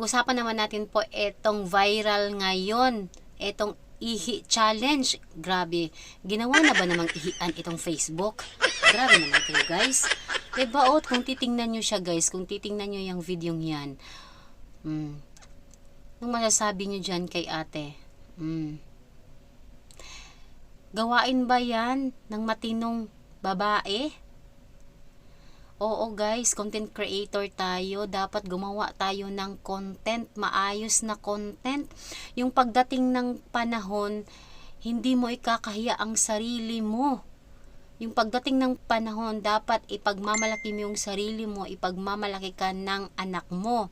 Usapan naman natin po etong viral ngayon, etong ihi challenge. Grabe, ginawa na ba namang ihian itong Facebook? Grabe naman kayo guys. Diba kung titingnan nyo siya guys, kung titingnan nyo yung video yan, anong masasabi nyo dyan kay ate? Gawain ba yan ng matinong babae? Oo guys, content creator tayo, dapat gumawa tayo ng content, maayos na content. Yung pagdating ng panahon, hindi mo ikakahiya ang sarili mo. Yung pagdating ng panahon, dapat ipagmamalaki mo yung sarili mo, ipagmamalaki ka ng anak mo.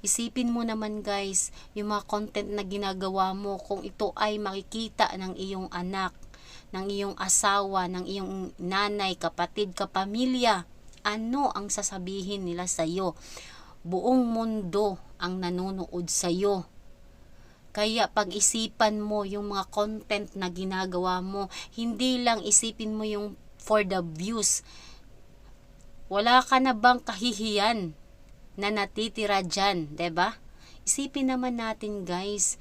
Isipin mo naman guys, yung mga content na ginagawa mo, kung ito ay makikita ng iyong anak, ng iyong asawa, ng iyong nanay, kapatid, kapamilya, ano ang sasabihin nila sa iyo? Buong mundo ang nanonood sa iyo. Kaya pag-isipan mo yung mga content na ginagawa mo. Hindi lang isipin mo yung for the views. Wala ka na bang kahihiyan na natitira dyan, 'di ba? Isipin naman natin guys.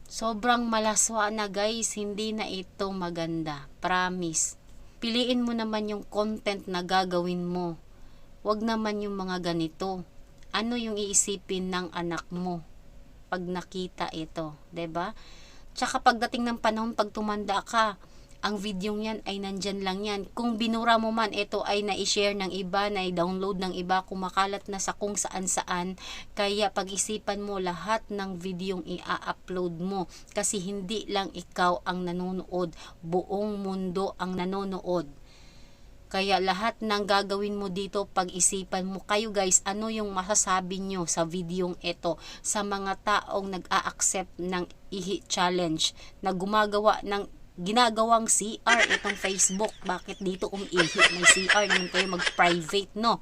Sobrang malaswa na guys, hindi na ito maganda. Promise. Piliin mo naman yung content na gagawin mo. Huwag naman yung mga ganito. Ano yung iisipin ng anak mo pag nakita ito, 'di ba? Tsaka pagdating ng panahon, pag tumanda ka, ang video niyan ay nandyan lang yan. Kung binura mo man, ito ay na-share ng iba, na-download ng iba, kumakalat na sa kung saan-saan. Kaya pag-isipan mo lahat ng videong i-upload mo. Kasi hindi lang ikaw ang nanonood, buong mundo ang nanonood. Kaya lahat ng gagawin mo dito, pag-isipan mo. Kayo guys, ano yung masasabi nyo sa videong ito sa mga taong nag-a-accept ng ihi challenge, na gumagawa ng ginagawang CR itong Facebook? Bakit dito umiihi? May CR naman kayo, mag-private, no?